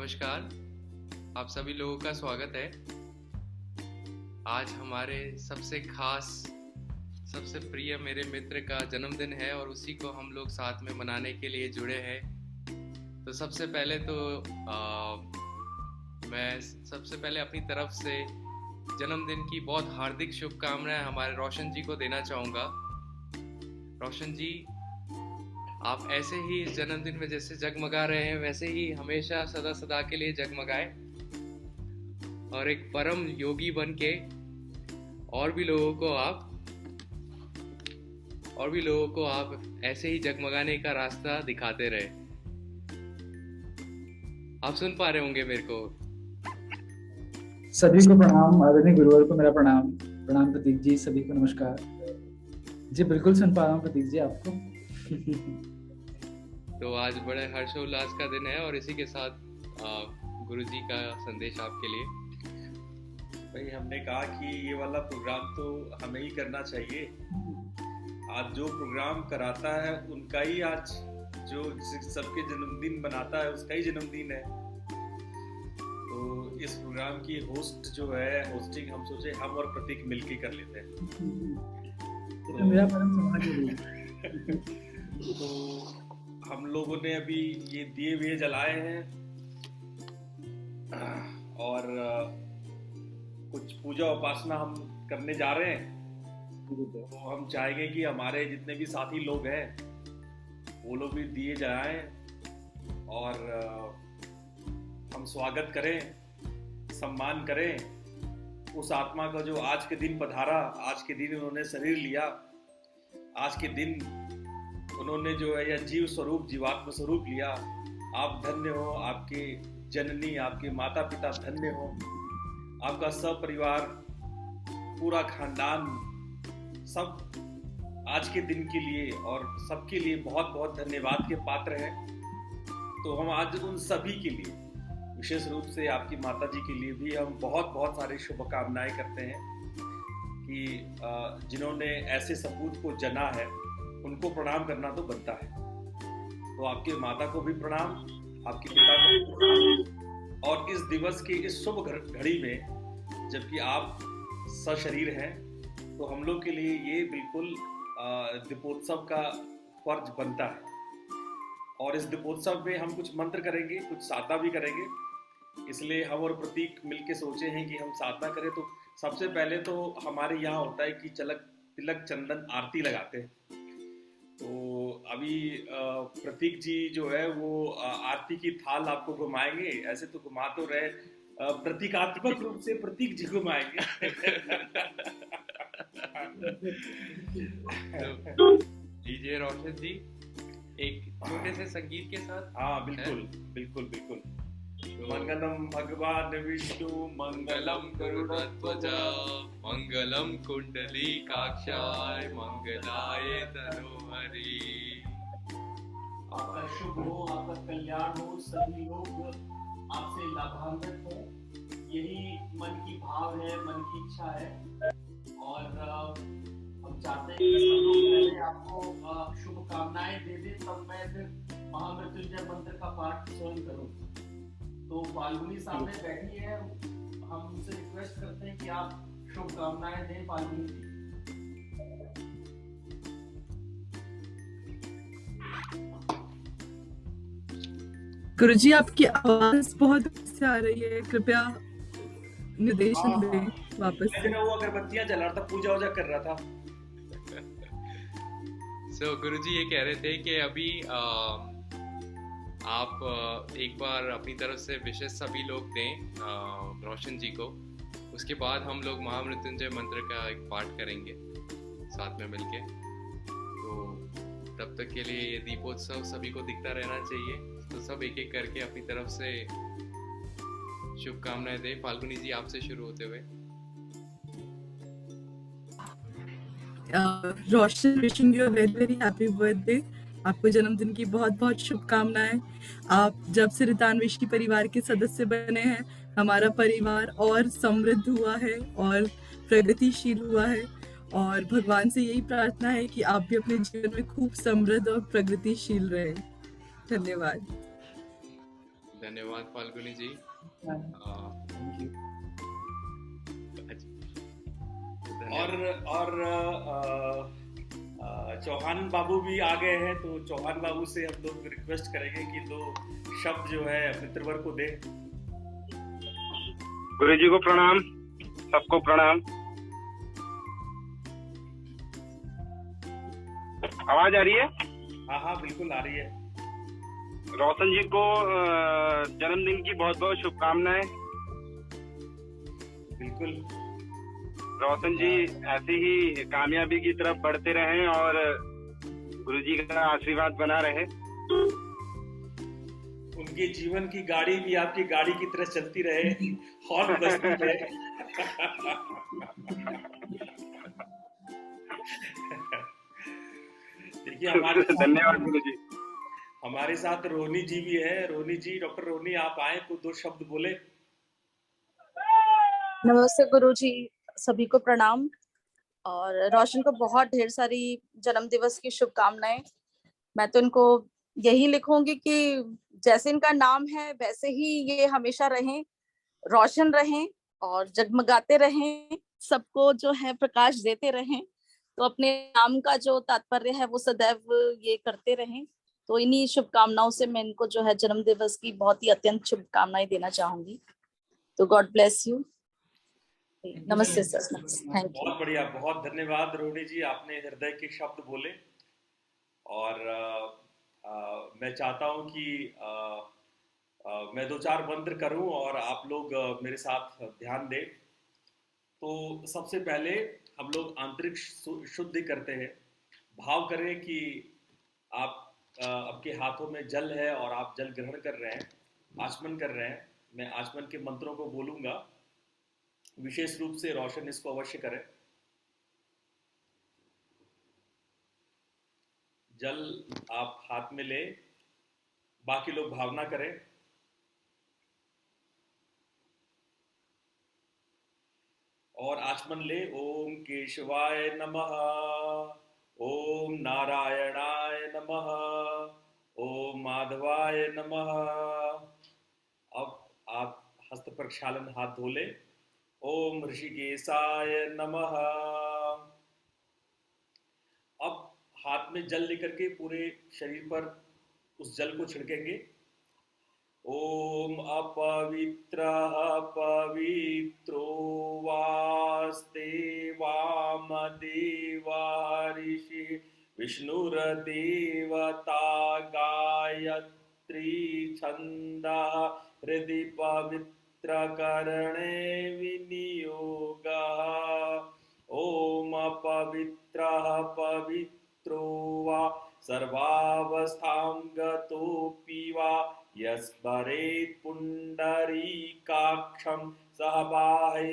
नमस्कार, आप सभी लोगों का स्वागत है। आज हमारे सबसे खास, सबसे प्रिय मेरे मित्र का जन्मदिन है और उसी को हम लोग साथ में मनाने के लिए जुड़े हैं। तो सबसे पहले तो मैं सबसे पहले अपनी तरफ से जन्मदिन की बहुत हार्दिक शुभकामनाएं हमारे रोशन जी को देना चाहूँगा। रोशन जी, आप ऐसे ही इस जन्मदिन में जैसे जगमगा रहे हैं वैसे ही हमेशा सदा सदा के लिए जगमगाए और एक परम योगी बन के और भी लोगों को आप ऐसे ही जगमगाने का रास्ता दिखाते रहे। आप सुन पा रहे होंगे मेरे को। सभी को प्रणाम, आदरणीय गुरुवर को मेरा प्रणाम। प्रणाम प्रतीक जी, सभी को नमस्कार जी। बिल्कुल सुन पा रहा हूँ प्रतीक जी आपको। तो आज बड़े हर्षोल्लास का दिन है और इसी के साथ गुरुजी का संदेश आपके लिए। भाई, हमने कहा कि ये वाला प्रोग्राम तो हमें ही करना चाहिए। आज जो प्रोग्राम कराता है उनका ही, आज जो सबके जन्मदिन बनाता है उसका ही जन्मदिन है। तो इस प्रोग्राम की होस्ट जो है, होस्टिंग हम सोचे हम और प्रतीक मिलके कर लेते हैं। तो मेरा परम सौभाग्य है। तो हम लोगों ने अभी ये दिए जलाए हैं और कुछ पूजा उपासना हम करने जा रहे हैं। तो हम चाहेंगे कि हमारे जितने भी साथी लोग हैं वो लोग भी दिए जलाएं और हम स्वागत करें, सम्मान करें उस आत्मा का जो आज के दिन पधारा, आज के दिन उन्होंने शरीर लिया, आज के दिन उन्होंने जो है यह जीव स्वरूप, जीवात्म स्वरूप लिया। आप धन्य हो, आपके जननी, आपके माता पिता धन्य हो, आपका सब परिवार, पूरा खानदान, सब आज के दिन के लिए और सबके लिए बहुत बहुत धन्यवाद के पात्र हैं। तो हम आज उन सभी के लिए, विशेष रूप से आपकी माता जी के लिए भी हम बहुत बहुत सारी शुभकामनाएं करते हैं कि जिन्होंने ऐसे सपूत को जना है उनको प्रणाम करना तो बनता है। तो आपके माता को भी प्रणाम, आपके पिता को भी प्रणाम। और इस दिवस की इस शुभ घड़ी में जबकि आप सशरीर हैं, तो हम लोग के लिए ये बिल्कुल दीपोत्सव का फर्ज बनता है। और इस दीपोत्सव में हम कुछ मंत्र करेंगे, कुछ साधना भी करेंगे। इसलिए हम और प्रतीक मिलके सोचे हैं कि हम साधना करें। तो सबसे पहले तो हमारे यहाँ होता है कि तिलक चंदन आरती लगाते हैं। तो अभी प्रतीक जी जो है वो आरती की थाल आपको घुमाएंगे। ऐसे तो घुमा तो रहे, प्रतीकात्मक रूप से प्रतीक जी घुमाएंगे। डीजे रोशन जी एक छोटे से संगीत के साथ। हाँ बिल्कुल बिल्कुल बिल्कुल। मंगलम भगवान विष्णु, मंगलम गरुड़ध्वज, मंगलम कुंडलीकाक्षाय, मंगलाय तनोहरि। आपका शुभ हो, आपका कल्याण हो, सभी लोग आपसे लाभान्वित हो, यही मन की भाव है, मन की इच्छा है। और हम चाहते हैं कि सब लोग पहले आपको शुभकामनाएं दे दें, तब मैं फिर महामृत्युंजय मंत्र का पाठ स्वयं करूं। तो फाल्गुनी सामने बैठी है, हम उनसे रिक्वेस्ट करते हैं कि आप शुभकामनाएं दें फाल्गुनी जी। गुरुजी, आपकी आवाज बहुत से आ रही है, कृपया निर्देशन दें वापस। वो अगरबत्तियां जला रहा था, पूजा वूजा कर रहा था। गुरुजी ये कह रहे थे कि अभी आप एक बार अपनी तरफ से विशेष सभी लोग दें रोशन जी को। उसके बाद हम लोग महामृत्युंजय मंत्र का एक पाठ करेंगे साथ में मिलके। तो तब तक के लिए ये दीपोत्सव सभी को दिखता रहना चाहिए। तो सब एक एक करके अपनी तरफ से शुभकामनाएं दें। फाल्गुनी जी, आपसे शुरू होते हुए। Roshan, wishing you a very very happy birthday. आपको जन्मदिन की बहुत बहुत शुभकामनाएं। आप जब से रितान्वेशी परिवार के सदस्य बने हैं, हमारा परिवार और समृद्ध हुआ है और प्रगतिशील हुआ है। और भगवान से यही प्रार्थना है कि आप भी अपने जीवन में खूब समृद्ध और प्रगतिशील रहें। धन्यवाद। धन्यवाद फाल्गुनी जी। Thank you. और चौहान बाबू भी आ गए हैं, तो चौहान बाबू से हम लोग रिक्वेस्ट करेंगे कि 2 शब्द जो है मित्रवर को दे। गुरु जी को प्रणाम, सबको प्रणाम। आवाज आ रही है? हाँ हाँ बिल्कुल आ रही है। रोशन जी को जन्मदिन की बहुत बहुत शुभकामनाएं। बिल्कुल। रोशन जी ऐसे ही कामयाबी की तरफ बढ़ते रहें और गुरु जी का आशीर्वाद बना रहे। उनके जीवन की गाड़ी भी आपकी गाड़ी की तरह चलती रहे और बजती रहे। देखिए हमारे धन्यवाद गुरु जी। हमारे साथ रोहिणी जी भी है। रोहिणी जी, डॉक्टर रोहिणी आप आए तो 2 शब्द बोले। नमस्ते गुरु जी, सभी को प्रणाम। और रोशन को बहुत ढेर सारी जन्म दिवस की शुभकामनाएं। मैं तो इनको यही लिखूंगी कि जैसे इनका नाम है वैसे ही ये हमेशा रहें, रोशन रहें और जगमगाते रहें, सबको जो है प्रकाश देते रहें। तो अपने नाम का जो तात्पर्य है वो सदैव ये करते रहें। तो इन्हीं शुभकामनाओं से मैं इनको जो है जन्म दिवस की बहुत ही अत्यंत शुभकामनाएं देना चाहूंगी। तो गॉड ब्लेस यू। नमस्ते सर। Thank you. बहुत बढ़िया, बहुत धन्यवाद रोहिणी जी, आपने हृदय के शब्द बोले। और मैं चाहता हूं कि मैं 2-4 मंत्र करूं और आप लोग मेरे साथ ध्यान दें। तो सबसे पहले हम लोग आंतरिक शुद्धि करते हैं। भाव करें कि आप आपके हाथों में जल है और आप जल ग्रहण कर रहे हैं, आचमन कर रहे हैं। मैं आचमन के मंत्रों को बोलूंगा, विशेष रूप से रोशन इसको अवश्य करें। जल आप हाथ में ले, बाकी लोग भावना करें। और आचमन ले। ओम केशवाय नमः, ओम नारायणाय नमः, ओम माधवाय नमः। अब आप हस्त प्रक्षालन हाथ धो ले। ओम ऋषिकेशाय नमः। अब हाथ में जल लेकर के पूरे शरीर पर उस जल को छिड़केंगे। ओम अपवित्रः पवित्रो वास्ते वामदेवा ऋषि विष्णुर्देवता गायत्री छन्दः हृदि पवित्रकरणे विनियोगः। ओम अपवित्रः पवित्रो वा सर्वावस्थां गतोऽपि वा यस्मरेत् पुण्डरीकाक्षं सह बाह्याभयन्तरः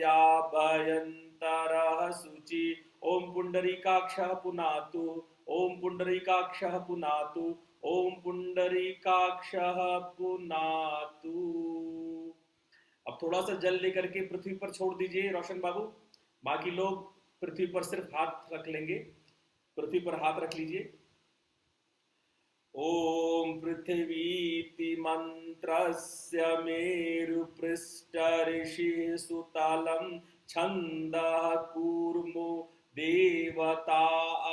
शुचि। ओम पुण्डरीकाक्षः पुनातु, ओम पुण्डरीकाक्षः पुनातु, ओम पुण्डरीकाक्षः पुनातु। अब थोड़ा सा जल लेकर के पृथ्वी पर छोड़ दीजिए रोशन बाबू। बाकी लोग पृथ्वी पर सिर्फ हाथ रख लेंगे। पृथ्वी पर हाथ रख लीजिए। ओम पृथ्वीति मंत्रस्य मेरुपृष्ठ ऋषि सुतलं छन्दः कूर्मो देवता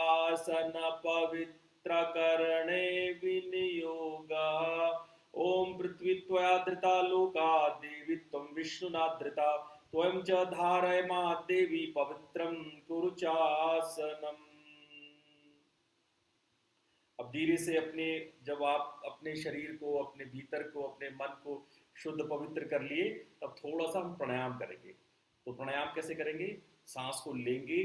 आसन पवित्रकरणे विनियोगः। ओम पृथ्वी त्वया धृता लोका देवी त्वं विष्णुना धृता त्वं च धारय मा देवी पवित्रं कुरु चासनम्। अब धीरे से जब आप अपने शरीर को, अपने भीतर को, अपने मन को शुद्ध पवित्र कर लिए, तब थोड़ा सा हम प्राणायाम करेंगे। तो प्राणायाम कैसे करेंगे? सांस को लेंगे,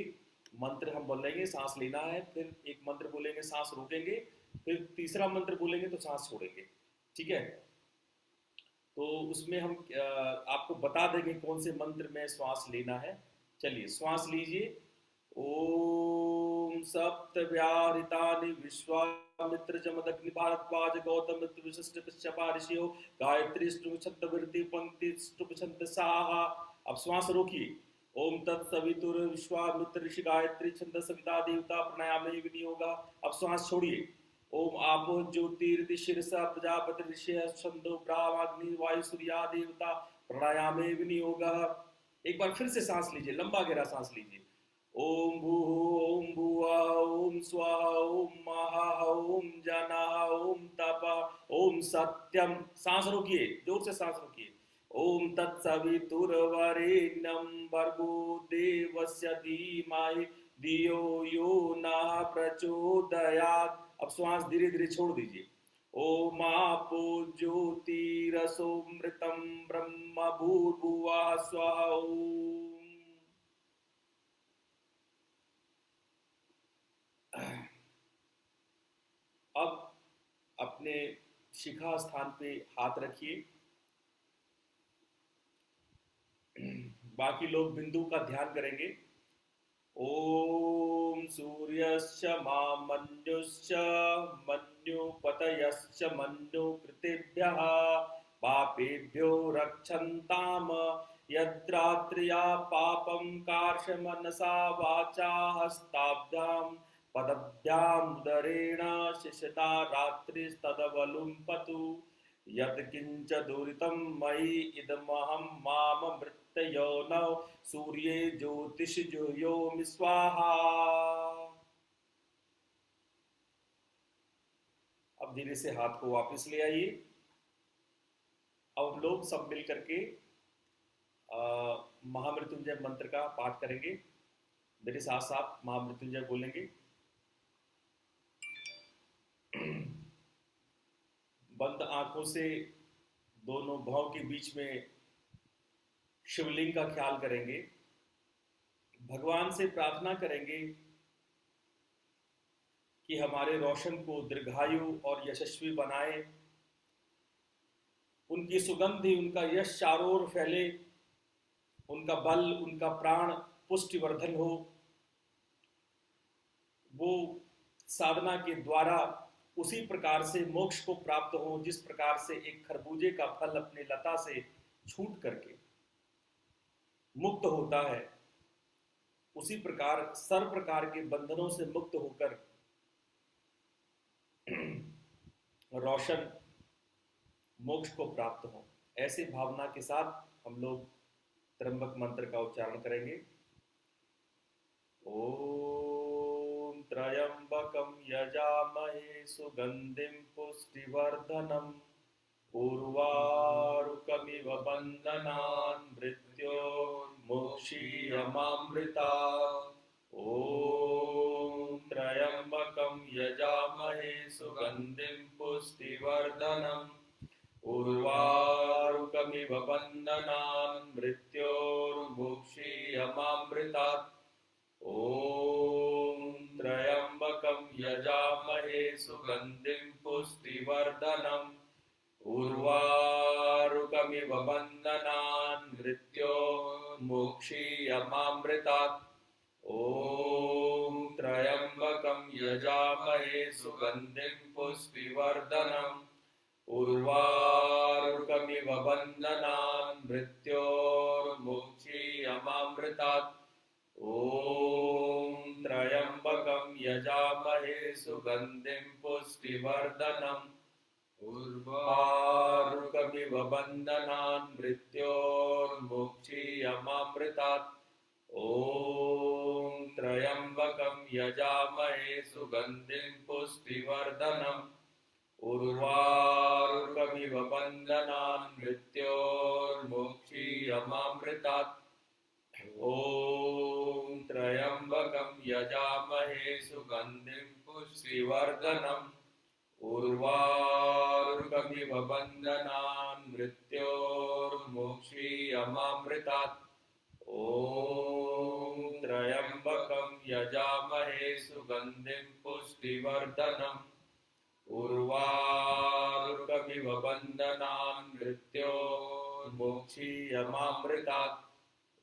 मंत्र हम बोलेंगे, सांस लेना है, फिर एक मंत्र बोलेंगे, सांस रोकेंगे, फिर तीसरा मंत्र बोलेंगे तो सांस छोड़ेंगे। ठीक है? तो उसमें हम आपको बता देंगे कौन से मंत्र में श्वास लेना है। चलिए श्वास लीजिए। ओम सप्तव्याहृतानि विश्वामित्र जमदग्नि भारद्वाज गौतम मित्र विशिष्ट पिच्छपा ऋषियो गायत्री स्तुति छंद वृद्धि पंक्ति स्तुति छंद साहा। अब श्वास रोकिए। ओम तत्सवितुर विश्वामित्र ऋषि गायत्री छंद सविता देवता प्राणायाम विनियोगा। अब श्वास छोड़िए। ओम आपो ज्योतिरिति शिरसा प्रजापति ऋषय छंदो ब्राह्मग्नि वायु सूर्या देवता प्राणायामे विनियोगः। एक बार फिर से सांस लीजिए, लंबा गहरा सांस लीजिए। ओम भूः ओम भुवः ओम स्वाहा ओम महाः ओम जनाः ओम तपः ओम सत्यम। सांस रोकिए, जोर से सांस रोकिए। ओम तत्सवितुर्वरेण्यं भर्गो देवस्य धीमहि धियो यो नः प्रचोदयात्। अब श्वास धीरे धीरे छोड़ दीजिए। ओम आपो ज्योतिरसोमृतं ब्रह्म भूर्भुवः स्वः। ओम अब अपने शिखा स्थान पे हाथ रखिए। बाकी लोग बिंदु का ध्यान करेंगे। ओम सूर्यश्च मामन्युश्च मन्युपतयश्च मन्युकृतेभ्यः पापेभ्यो रक्षन्ताम यद्रात्र्या पापं कार्षमनसा वाचा हस्ताभ्यां पदभ्यां उदरेण शिशता रात्रिस्तदवलुम्पतु यत्किंच दुरितं मयि इदमहं माममृतयो न सूर्ये ज्योतिषजुयोमि स्वाहा। अब धीरे से हाथ को वापस ले आइए। अब हम लोग सब मिल करके महामृत्युंजय मंत्र का पाठ करेंगे। मेरे साथ साथ महामृत्युंजय बोलेंगे। बंद आंखों से दोनों भौं के बीच में शिवलिंग का ख्याल करेंगे। भगवान से प्रार्थना करेंगे कि हमारे रोशन को दीर्घायु और यशस्वी बनाए, उनकी सुगंधि, उनका यश चारों ओर फैले, उनका बल, उनका प्राण पुष्टिवर्धन हो, वो साधना के द्वारा उसी प्रकार से मोक्ष को प्राप्त हो जिस प्रकार से एक खरबूजे का फल अपने लता से छूट करके मुक्त होता है। उसी प्रकार सर्व प्रकार के बंधनों से मुक्त होकर रोशन मोक्ष को प्राप्त हो। ऐसे भावना के साथ हम लोग त्र्यंबक मंत्र का उच्चारण करेंगे। ओम त्र्यंबकं यजामहे सुगंधिं पुष्टिवर्धनम् उर्वारुकमिव बन्धनान् मृत्योर्मुक्षीयमामृतात्। ओम त्र्यंबकं यजामहे सुगंधिं पुष्टिवर्धनम् उर्वारुकमिव बन्धनान् मृत्योर्मुक्षीयमामृतात्। ओम त्र्यंबकं यजामहे सुगंधिं पुष्टिवर्धनम् उर्वारुकमिव बन्धनान् मृत्योर्मुक्षीयमामृतात्। ओम त्र्यंबकं यजामहे सुगंधिं पुष्टिवर्धनम् उर्वारुकमिव बन्धनान् मृत्योर्मुक्षीयमामृतात्। ओम त्र्यंबकं यजामहे सुगंधिं पुष्टिवर्धनम् उर्वारुकमिव बन्धनान् मृत्योर्मुक्षीयमामृतात्। ओम त्र्यंबकं यजामहे सुगंधिं पुष्टिवर्धनम् उर्वारुकमिव बन्धनान् मृत्योर्मुक्षीयमामृतात्। ओम त्र्यंबकं यजामहे सुगंधिं पुष्टिवर्धनम् उर्वारुकमिव बन्धनान् मृत्योर्मुक्षीयमामृतात्। ओम त्र्यंबकं यजामहे सुगंधिं पुष्टिवर्धनम् उर्वारुकमिव बन्धनान् मृत्योर्मुक्षीयमामृतात्।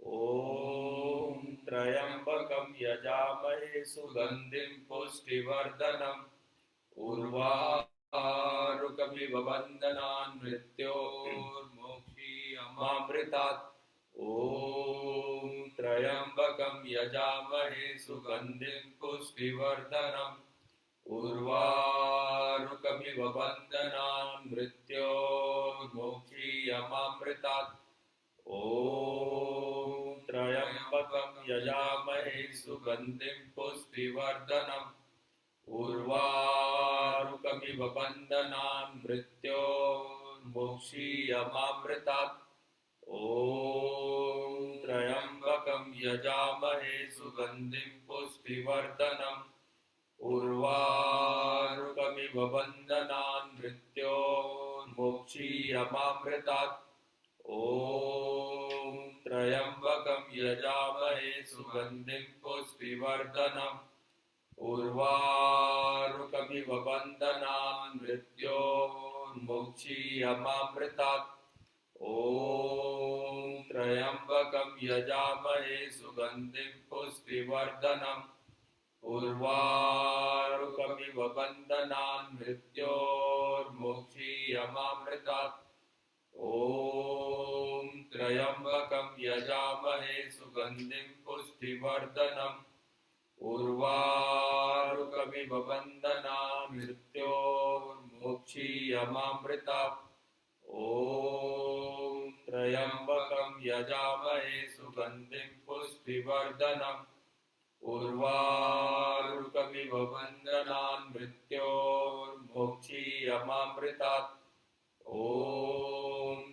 ओम त्र्यंबकं यजामहे सुगंधिं पुष्टिवर्धनम् उर्वारुकमिव बन्धनान् मृत्योर्मुक्षीयमामृतात्। ओम त्र्यंबकं यजामहे सुगंधिं पुष्टिवर्धनम् उर्वारुकमिव बन्धनान् मृत्योर्मुक्षीयमामृतात् ॐ त्र्यम्बकं यजामहे सुगन्धिं पुष्टिवर्धनम् उर्वारुकमिव बन्धनान् मृत्योर्मुक्षीयमामृतात् ॐ त्र्यम्बकं यजामहे सुगन्धिं पुष्टिवर्धनम् उर्वारुकमिव बन्धनान् मृत्योर्मुक्षीयमामृतात् ॐ त्र्यम्बकं यजामहे सुगन्धिं पुष्टिवर्धनम् उर्वारुकमिव बन्धनान् मृत्योर्मुक्षीयमामृतात् ॐ त्र्यम्बकं यजामहे सुगन्धिं पुष्टिवर्धनम् उर्वारुकमिव बन्धनान् मृत्योर्मुक्षीयमामृतात् ॐ त्र्यम्बकं यजामहे सुगन्धिं पुष्टिवर्धनम् उर्वारुकमिव बन्धनान् मृत्योर्मुक्षीयमामृतात् ॐ त्र्यम्बकं यजामहे सुगन्धिं पुष्टिवर्धनम् उर्वारुकमिव बन्धनान् मृत्योर्मुक्षीयमामृतात् ॐ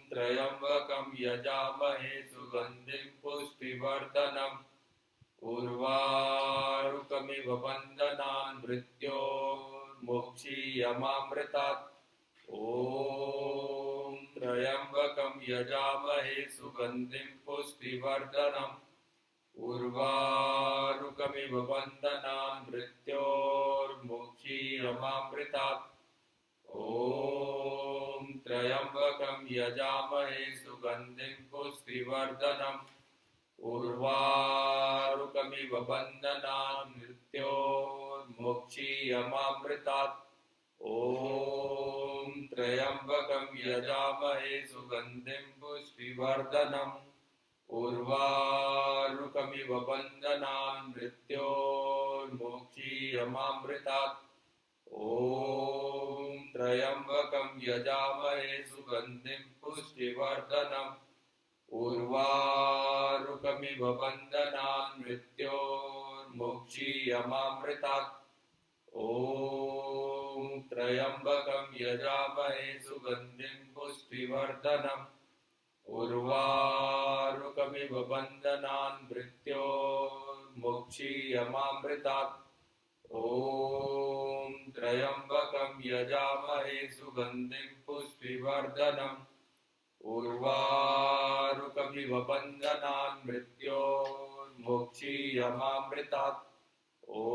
त्र्यम्बकं यजामहे सुगन्धिं पुष्टिवर्धनम् उर्वारुकमिव बन्धनान् मृत्योर्मुक्षीयमामृतात् ॐ त्र्यम्बकं यजामहे सुगन्धिं पुष्टिवर्धनम् उर्वारुकमिव बन्धनान् मृत्योर्मुक्षीयमामृतात् ॐ त्र्यम्बकं यजामहे सुगन्धिं पुष्टिवर्धनम् उर्वारुकमिव बन्धनान् मृत्योर्मुक्षीयमामृतात् ॐ त्र्यम्बकं यजामहे सुगन्धिं पुष्टिवर्धनम् उर्वारुकमिव बन्धनान् मृत्योर्मुक्षीयमामृतात् ॐ त्र्यम्बकं यजामहे सुगन्धिं पुष्टिवर्धनम् उर्वारुकमिव बन्धनान् मृत्योर्मुक्षीयमामृतात् ॐ त्र्यम्बकं यजामहे सुगन्धिं पुष्टिवर्धनम् उर्वारुकमिव बन्धनान् मृत्योर्मुक्षीयमामृतात् ॐ त्र्यम्बकं यजामहे सुगन्धिं पुष्टिवर्धनम् उर्वारुकमिव बन्धनान् मृत्योर्मुक्षीयमामृतात् ॐ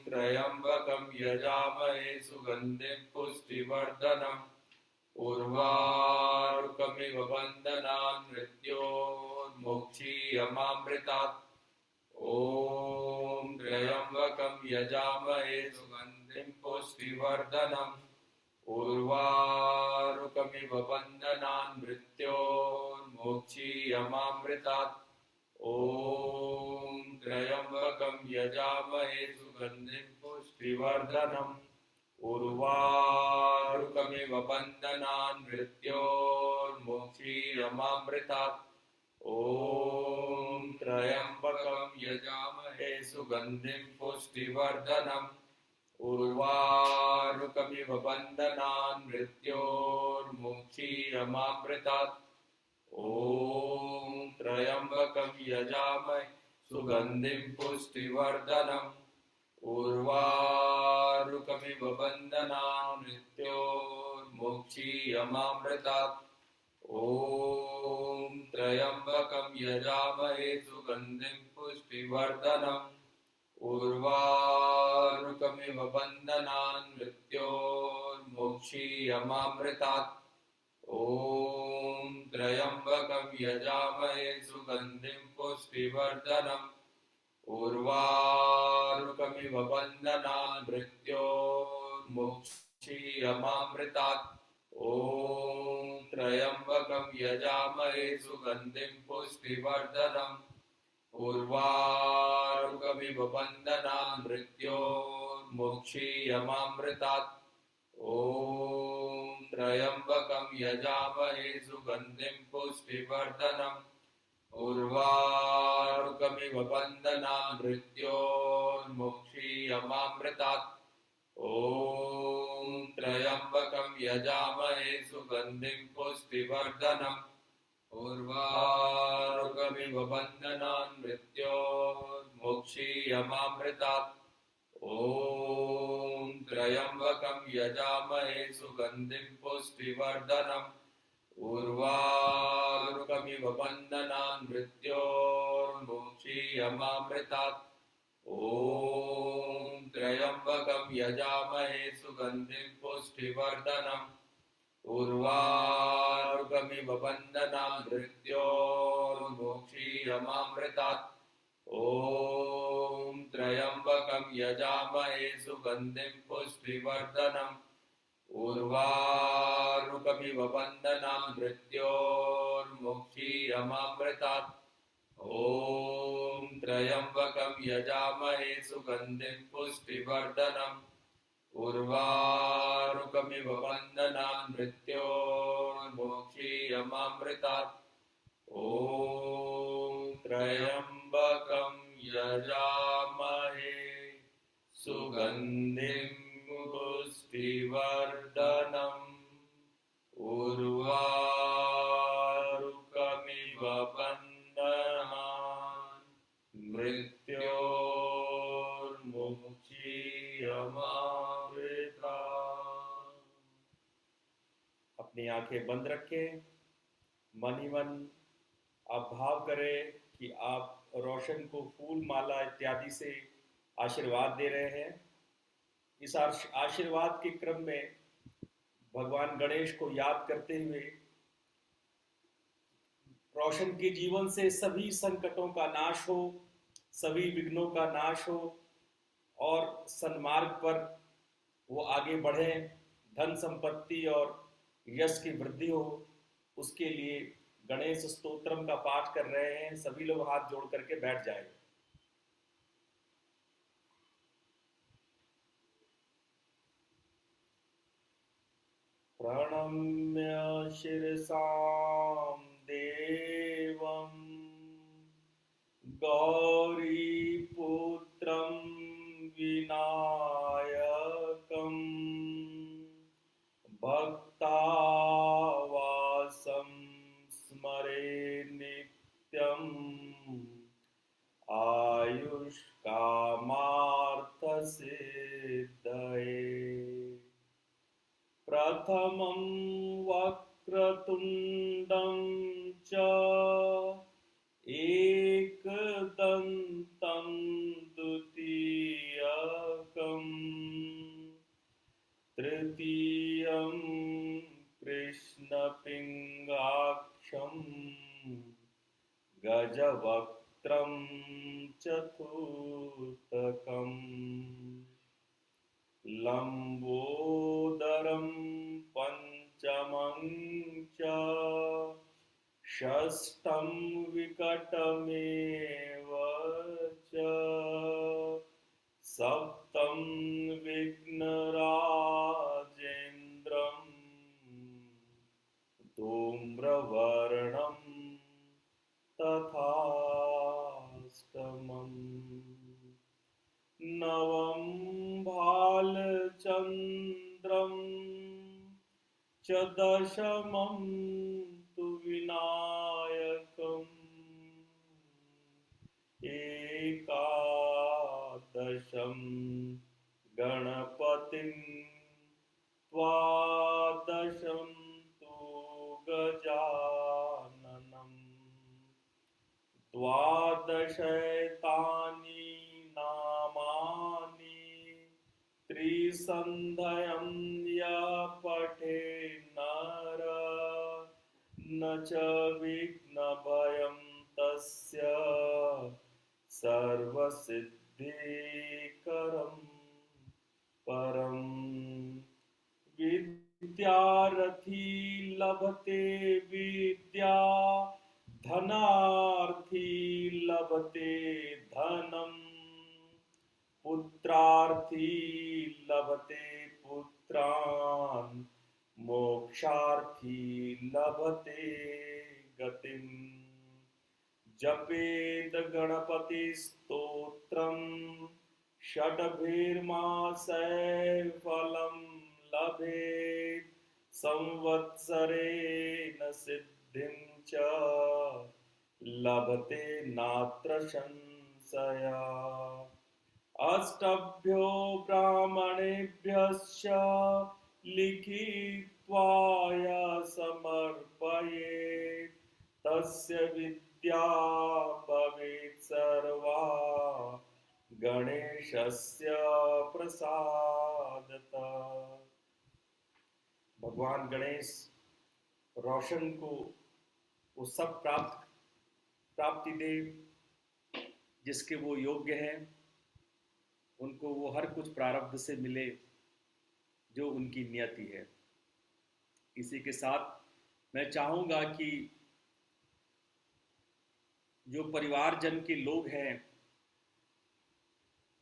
त्र्यम्बकं यजामहे सुगन्धिं पुष्टिवर्धनम् उर्वारुकमिव बन्धनान् मृत्योर्मुक्षीयमामृतात् ॐ त्र्यम्बकं यजामहे सुगन्धिं पुष्टिवर्धनम् उर्वारुकमिव बन्धनान् मृत्योर्मुक्षीयमामृतात् ॐ त्र्यम्बकं यजामहे सुगन्धिं पुष्टिवर्धनम् उर्वारुकमिव बन्धनान् मृत्योर्मुक्षीयमामृतात् ॐ त्र्यम्बकं यजामहे सुगन्धिं पुष्टिवर्धनम् उर्वारुकमिव बन्धनान् मृत्योर्मुक्षीयमामृतात् ॐ त्र्यम्बकं यजामहे सुगन्धिं पुष्टिवर्धनम् उर्वारुकमिव बन्धनान् मृत्योर्मुक्षीयमामृतात् ॐ त्र्यम्बकं यजामहे सुगन्धिं पुष्टिवर्धनम् उर्वारुकमिव बन्धनान् मृत्योर्मुक्षीयमामृतात् ॐ त्र्यम्बकं यजामहे सुगन्धिं पुष्टिवर्धनम् उर्वारुकमिव बन्धनान् मृत्योर्मुक्षीयमामृतात् ॐ त्र्यम्बकं यजामहे सुगन्धिं पुष्टिवर्धनम् उर्वारुकमिव बन्धनान् मोक्षीयमामृतात् ॐ त्र्यम्बकं यजामहे सुगन्धिं पुष्टिवर्धनम् उर्वारुकमिव बन्धनान् मृत्योर्मुक्षीयमामृतात् ॐ त्र्यम्बकं यजामहे सुगन्धिं पुष्टिवर्धनम् उर्वारुकमिव बन्धनान् मृत्योर्मुक्षीयमामृतात् ॐ त्र्यम्बकं यजामहे सुगन्धिं पुष्टिवर्धनम् उर्वारुकमिव बन्धनान् मृत्योर्मुक्षीयमामृतात् ॐ त्र्यम्बकं यजामहे सुगन्धिं पुष्टिवर्धनम् उर्वारुकमिव बन्धनान् मृत्योर्मुक्षीयमामृतात् ॐ त्र्यम्बकं यजामहे सुगन्धिं पुष्टिवर्धनम् उर्वारुकमिव बन्धनान् मृत्योर्मुक्षीयमामृतात् ॐ त्र्यम्बकं यजामहे सुगन्धिं पुष्टिवर्धनम् उर्वारुकमिव बन्धनान् मृत्योर्मुक्षीयमामृतात् ॐ त्र्यम्बकं यजामहे सुगन्धिं पुष्टिवर्धनम् उर्वारुकमिव बन्धनान् मृत्योर्मुक्षीयमामृतात्। अपनी आंखें बंद रखें। मन ही मन आप भाव करें कि आप रोशन को फूल माला इत्यादि से आशीर्वाद दे रहे हैं। इस आशीर्वाद के क्रम में भगवान गणेश को याद करते हुए रोशन के जीवन से सभी संकटों का नाश हो, सभी विघ्नों का नाश हो और सन्मार्ग पर वो आगे बढ़े, धन संपत्ति और यश की वृद्धि हो, उसके लिए गणेश स्तोत्रम का पाठ कर रहे हैं। सभी लोग हाथ जोड़ करके बैठ जाएं। प्रणम्य शिरसां देवं गौरीपुत्रं विनायकं भक्तावासं स्मरे नित्यम् आयुष्कामार्थसिद्धये। प्रथमं वक्रतुण्डं च एकदन्तं द्वितीयकं तृतीयं कृष्णपिङ्गाक्षं गजवक्त्रं चतुर्थकम् लंबोदरं पंचमं च षष्ठं विकटमेव च सप्तं विघ्नराजेन्द्रं धूम्रवर्णं तथाष्टमम् नवं भालचन्द्रं च दशमं तु विनायकम् एकादशं गणपतिं द्वादशं तु गजाननं द्वादशैतानि नामानि त्रिसन्ध्यं यः पठे नर न च विघ्नभयं तस्य सर्वसिद्धिकरं परम्। विद्यार्थी लभते विद्या धनार्थी लभते धनम् पुत्रार्थी लभते पुत्रान्, मोक्षार्थी लभते गतिम्। जपेत गणपति स्तोत्रम, षट्भिर्मासैः फलं लभेत्, संवत्सरेण सिद्धिं च लभते नात्र संशया। अष्टभ्यो ब्राह्मणेभ्यश्च लिखित्वा समर्पयेत्, तस्य विद्या भवेत् सर्वा गणेशस्य प्रसादतः। भगवान गणेश रोशन को वो सब प्राप्ति दे जिसके वो योग्य हैं, उनको वो हर कुछ प्रारब्ध से मिले जो उनकी नियति है। इसी के साथ मैं चाहूँगा कि जो परिवारजन के लोग हैं,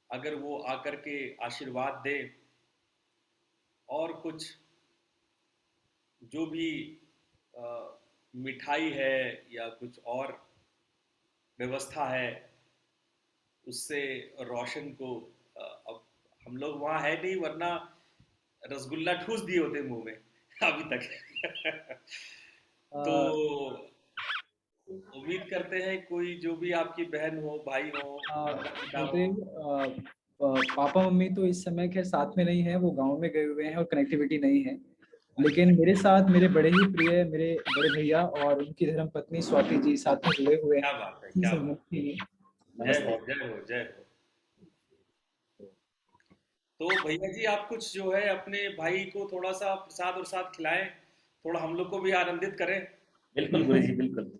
अगर वो आकर के आशीर्वाद दे और कुछ जो भी मिठाई है या कुछ और व्यवस्था है उससे रोशन को अब हम लोग वहाँ है नहीं, वरना रसगुल्ला ठूस दिए होते मुंह में अभी तक। तो उम्मीद करते हैं कोई जो भी आपकी बहन हो, भाई हो, पापा मम्मी तो इस समय खैर साथ में नहीं है, वो गांव में गए हुए हैं और कनेक्टिविटी नहीं है, लेकिन मेरे साथ मेरे बड़े ही प्रिय मेरे बड़े भैया और उनकी धर्म पत्नी स्वाति जी साथ में जुड़े हुए हैं। क्या बात है, क्या बात है। जय हो, जय हो, जय हो। तो भैया जी आप कुछ जो है अपने भाई को थोड़ा सा प्रसाद और साथ खिलाएं, थोड़ा हम लोग को भी आनंदित करें। बिल्कुल गुरु जी, बिल्कुल।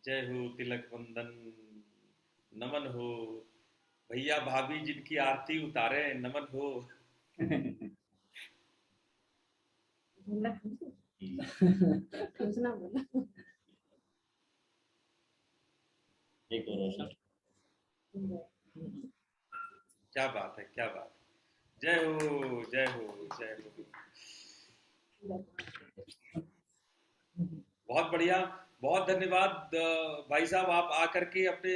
जय हो, तिलक वंदन, नमन हो। भैया भाभी जिनकी आरती उतारे, नमन हो। क्या बात है, क्या बात है। जय हो, जय हो, जय हो। बहुत बढ़िया, बहुत धन्यवाद भाई साहब, आप आकर के अपने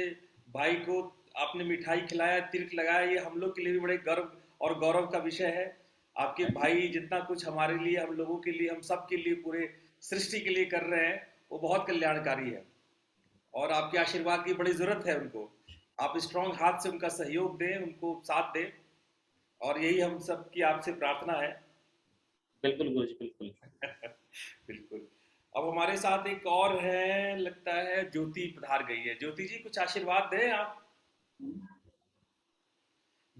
भाई को आपने मिठाई खिलाया, तिलक लगाया, ये हम लोग के लिए भी बड़े गर्व और गौरव का विषय है। आपके भाई जितना कुछ हमारे लिए, हम लोगों के लिए, हम सब के लिए, पूरे सृष्टि के लिए कर रहे हैं, वो बहुत कल्याणकारी है और आपके आशीर्वाद की बड़ी जरूरत है उनको। आप स्ट्रॉन्ग हाथ से उनका सहयोग दें, उनको साथ दें, और यही हम सब की आपसे प्रार्थना है। बिल्कुल गुरु जी, बिल्कुल। बिल्कुल। अब हमारे साथ एक और है, लगता है ज्योति पधार गई है। ज्योति जी कुछ आशीर्वाद दें आप।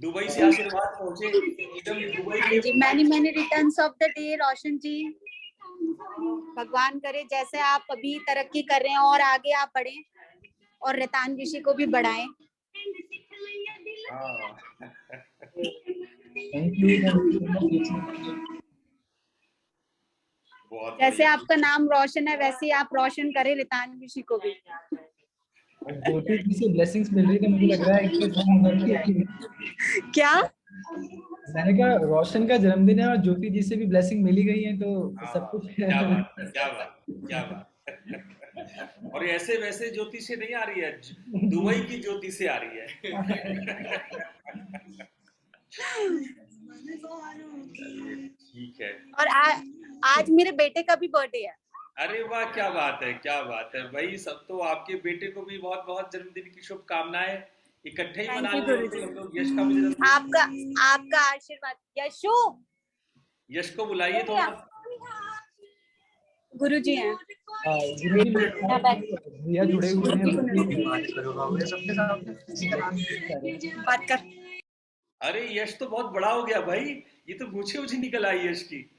दुबई से आशीर्वाद पहुंचे एकदम दुबई के। Many returns of the day Roshan ji. भगवान करे जैसे आप अभी तरक्की कर रहे हैं और आगे आप बढ़ें और रतान ऋषि को भी बढ़ाएं। जैसे आपका नाम रोशन है वैसे ही आप रोशन करें रतान ऋषि को भी। ज्योति जी से ब्लेसिंग्स मिल रही है, मुझे लग रहा है कि क्या मैंने कहा रोशन का जन्मदिन है और ज्योति जी से भी ब्लेसिंग मिली गई है, तो सब कुछ क्या बात, क्या बात, क्या बात। और ऐसे वैसे ज्योति से नहीं आ रही है, दुबई की ज्योति से आ रही है। ठीक है। और आज मेरे बेटे का भी बर्थडे है। अरे वाह, क्या बात है, क्या बात है भाई। सब तो आपके बेटे को भी बहुत बहुत जन्मदिन की शुभकामनाएं। इकट्ठे ही मना लेते हैं हम लोग। यश का भी जन्मदिन। आपका आशीर्वाद। यशु, यश को बुलाइए थोड़ा। गुरु जी हैं। भैया जुड़े हुए हैं। बात कर। अरे यश तो बहुत बड़ा हो गया भाई, ये तो मूछे उछे निकल आई यश की।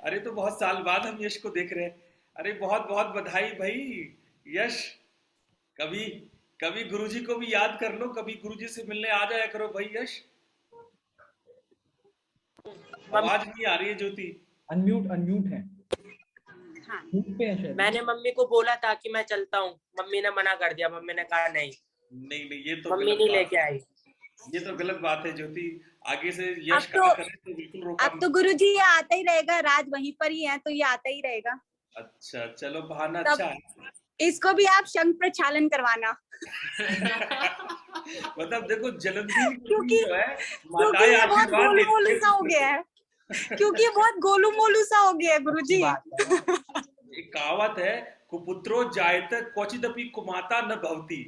अरे तो बहुत साल बाद हम यश को देख रहे हैं। अरे बहुत बहुत बधाई भाई यश। कभी कभी गुरुजी को भी याद कर लो, कभी गुरुजी से मिलने आ जाया करो भाई यश। आवाज नहीं आ रही है ज्योति। अनम्यूट है, हाँ, म्यूट पे है शायद। मैंने मम्मी को बोला था कि मैं चलता हूँ, मम्मी ने मना कर दिया। मम्मी ने कहा नहीं, नहीं ये तो मम्मी गलत नहीं बात लेके है। आई। ये तो गलत बात है ज्योति। आगे से यश अब कहा तो करे तो बिल्कुल रोका अब तो गुरुजी ये आता ही रहेगा, राज वहीं पर ही है तो ये आता ही रहेगा। अच्छा चलो बहाना तब अच्छा है। इसको भी आप शंख प्रचालन करवाना। मतलब देखो जन्मदिन के दिन क्योंकि जो है क्योंकि माताएं ये बहुत आशीर्वाद गोलू देती मोलू है सा हो गया है, क्योंकि ये बहुत गोलू मोलू सा हो गया है गुरुजी। एक कहावत है, कुपुत्रो जायते क्वचिदपि कुमाता न भवति।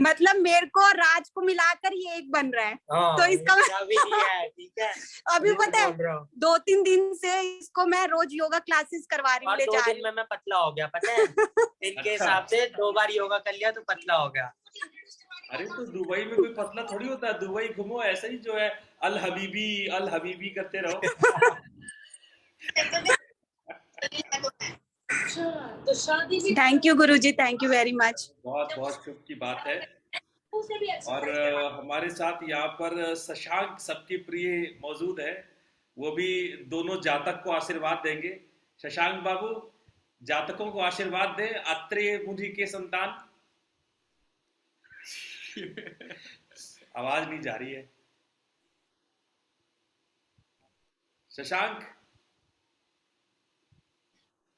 मतलब मेरे को और राज को मिलाकर ये एक बन रहा है। तो इसका अभी नहीं है, ठीक है। अभी ये तो पता है बोल रहा हूँ। 2-3 दिन से इसको मैं रोज योगा क्लासेस करवा रही हूँ, और ले 2 जा दिन रही में हूँ। मैं पतला हो गया, पता है। इनके अच्छा। हिसाब से 2 बार योगा कर लिया तो पतला हो गया। अरे तो दुबई में कोई पतला थोड़ी होता है, दुबई घूमो ऐसे ही जो है अल हबीबी करते रहो। Thank you Guruji, thank you very much. बहुत बहुत शुभ की बात है। और हमारे साथ यहाँ पर शशांक सबके प्रिय मौजूद है। वो भी दोनों जातक को आशीर्वाद देंगे। शशांक बाबू जातकों को आशीर्वाद दें, अत्रेय मुनि के संतान। आवाज नहीं जा रही है शशांक।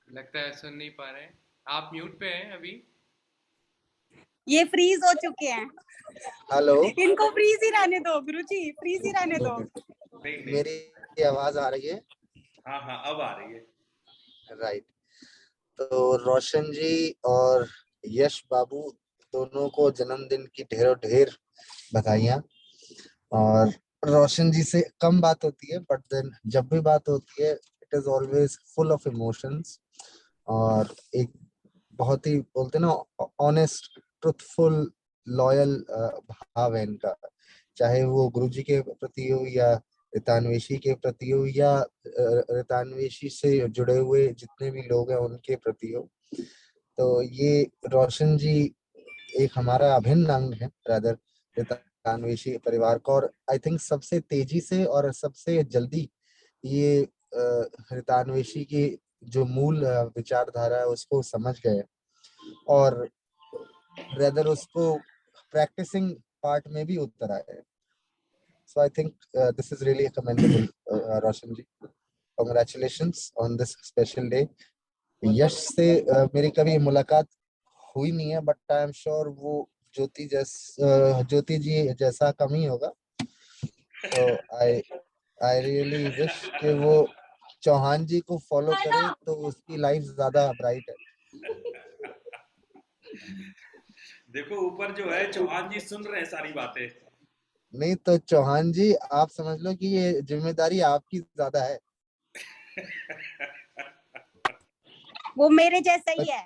लगता है सुन नहीं पा रहे हैं। आप म्यूट पे हैं अभी। ये फ्रीज हो चुके हैं। हेलो, इनको फ्रीज ही रहने दो गुरुजी, फ्रीज ही रहने दो। नहीं। मेरी आवाज आ रही है? हाँ हाँ अब आ रही है। राइट। तो रोशन जी और यश बाबू दोनों को जन्मदिन की ढेरों ढेर बधाइयाँ। और रोशन जी से कम बात होती है, बट देन जब भी बात होती है it is always full of emotions. और एक बहुत ही बोलते ना ऑनेस्ट, ट्रुथफुल, लॉयल भाव है इनका। चाहे वो गुरुजी के प्रति हो या रितान्वेशी के प्रति हो या रितान्वेशी से जुड़े हुए जितने भी लोग हैं उनके प्रति हो। तो ये रोशन जी एक हमारा अभिन्न अंग है रादर रितान्वेशी परिवार का। और आई थिंक सबसे तेजी से और सबसे जल्दी ये रितान्वेशी की जो मूल विचारधारा है उसको समझ गए और रेदर उसको प्रैक्टिसिंग पार्ट में भी उतर आए। So I think this is really commendable Roshan ji. Congratulations on this special day. Yash से मेरी कभी मुलाकात हुई नहीं है, बट आई एम श्योर वो ज्योति जी जैसा कम ही होगा। तो आई रियली विश कि वो चौहान जी को फॉलो करे तो उसकी लाइफ ज्यादा ब्राइट है। देखो ऊपर जो है चौहान जी सुन रहे हैं सारी बातें। नहीं तो चौहान जी आप समझ लो कि ये जिम्मेदारी आपकी ज्यादा है। वो मेरे जैसा ही है,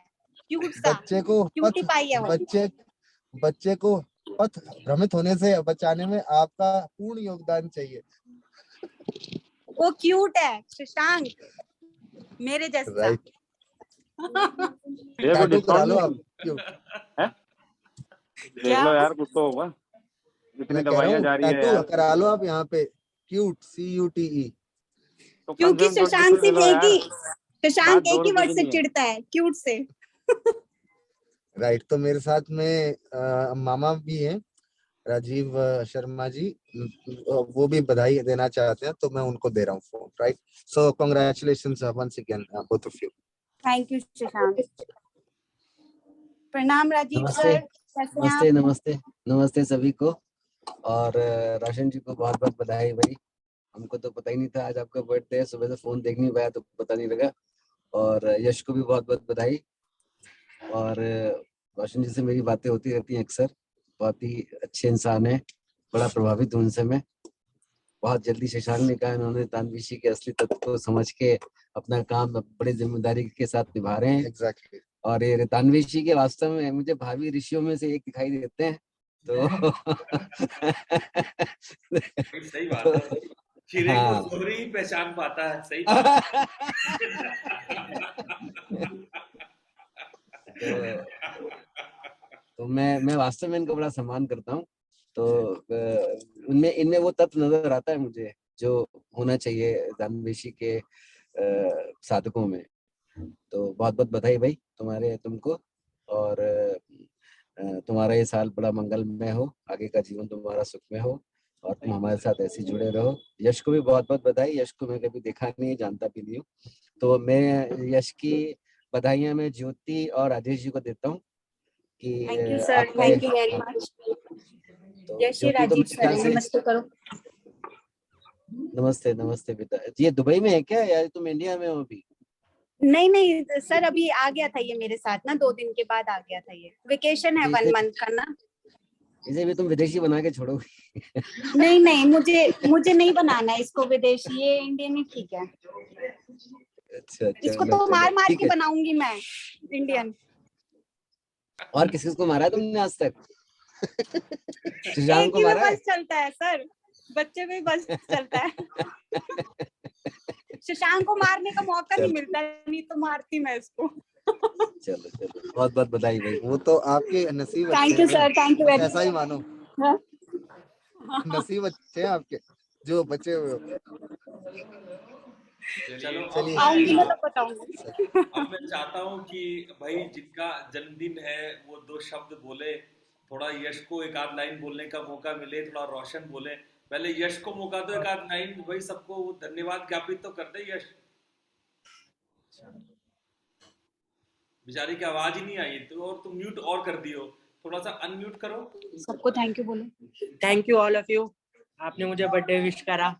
क्यूट सा, क्यूटी पाई है वो। बच्चे को पथ भ्रमित होने से बचाने में आपका पूर्ण योगदान चाहिए। वो क्यूट है शशांक, मेरे जैसा। राइट। टैटू करा लो आप। क्यूट देख लो यार, कुछ तो होगा। इतनी दवाइयां जा रही है टैटू यार। करा लो आप यहाँ पे, क्यूट CUTE। तो क्योंकि शशांक सिर्फ शशांक एक ही वर्ड से नहीं है। चिढ़ता है, क्यूट से। राइट। तो मेरे साथ में मामा भी हैं, राजीव शर्मा जी, वो भी बधाई देना चाहते हैं तो मैं उनको दे रहा हूँ phone. Right. So congratulations once again both of you. Thank you Shashank. प्रणाम राजीव नमस्ते। सर, कैसे हैं नमस्ते आप? नमस्ते नमस्ते सभी को। और रोशन जी को बहुत बहुत बधाई भाई। हमको तो पता ही नहीं था आज आपका बर्थडे है, सुबह से फोन देख नहीं पाया तो पता नहीं लगा। और यश को भी बहुत बहुत बधाई। और रोशन जी से मेरी बातें होती रहती हैं अक्सर, बहुत ही अच्छे इंसान है, बड़ा प्रभावित हूँ उनसे मैं। बहुत जल्दी शशांक ने कहा उन्होंने तानविशी के असली तत्व को समझ के अपना काम बड़े जिम्मेदारी के साथ निभा रहे हैं। एग्जैक्टली। और ये तानविशी के वास्तव में मुझे भावी ऋषियों में से एक दिखाई देते हैं। तो सही बात है, खीरे हाँ। को सोहरी ही पहचान पाता है, सही बात तो मैं वास्तव में इनका बड़ा सम्मान करता हूँ। तो उनमें इनमें वो तत्व नजर आता है मुझे जो होना चाहिए दानवेशी के साधकों में। तो बहुत बहुत बधाई भाई तुमको, और तुम्हारा ये साल बड़ा मंगलमय हो, आगे का जीवन तुम्हारा सुखमय हो, और तुम हमारे साथ ऐसे जुड़े रहो। यश को भी बहुत बहुत बधाई। यश को मैं कभी देखा नहीं है, जानता भी नहीं हूँ, तो मैं यश की बधाइयां मैं ज्योति और राजेश जी को देता हूँ कि थैंक यू सर, आपका थैंक यू वेरी मच। तो जय श्री ज्योति तो राजीव मेरे ख्याल सर, से नमस्ते करो। नमस्ते नमस्ते बेटा। ये दुबई में है क्या, या तुम इंडिया में हो अभी? नहीं नहीं सर, अभी आ गया था ये मेरे साथ ना, 2 दिन के बाद आ गया था ये। वेकेशन है 1 मंथ का ना। इसे भी तुम विदेशी बना के छोड़ोगे? नहीं नहीं, मुझे नहीं बनाना है इसको विदेशी, ये इंडियन ही ठीक है। अच्छा इसको चलो तो मार मार ठीक के है। बनाऊंगी मैं इंडियन। और किस को मारा है तुमने आज तक? सुशांत एक को ही में मारा है? बस चलता है सर, बच्चे में बस चलता है। शशांक को मारने का मौका नहीं मिलता, नहीं तो मारती मैं इसको। चलो चलो, बहुत बहुत बधाई भाई। वो तो आपके नसीब अच्छे थैंक यू हैं, सर, थैंक यू बस वेरी ऐसा ही मानो, मच। नसीब अच्छे हैं आपके जो बचे हुए हो। चलो चलिए आऊंगी मैं तो बताऊंगी। अब मैं चाहता हूँ कि भाई जिनका जन्मदिन है वो 2 शब्द बोले, थोड़ा यश को एक आध लाइन बोलने का मौका मिले, थोड़ा रोशन बोले। पहले यश को मौका दो, एक आध लाइन भाई सबको वो धन्यवाद ज्ञापित तो कर दे। यश बेचारी की आवाज ही नहीं आई, तो और तुम म्यूट और कर दियो, थोड़ा सा अनम्यूट करो। सबको थैंक यू बोलो। Thank you all of you, आपने मुझे बर्थडे विश करा।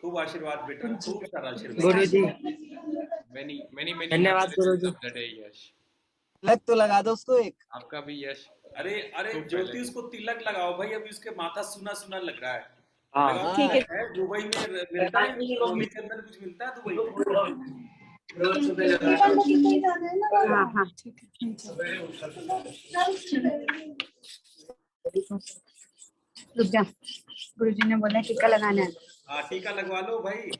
खूब आशीर्वाद बेटा, खूब सारा आशीर्वाद। गुरु जी many many many धन्यवाद happy Guru returns ji. of the day, यश। लग तो लगा दो उसको एक। आपका भी यश। अरे अरे खूब ज्योति पहले। उसको तिलक लगाओ भाई, अभी उसके माथा सुना सुना लग रहा है। हाँ लगाओ, ठीक है। है दुबई में मिलता है, दुबई के अंदर कुछ मिलता है दुबई में। हाँ हाँ ठीक है। रुक जा, गुरुजी ने बोला टीका लगाना है। हाँ टीका लगवा लो भाई,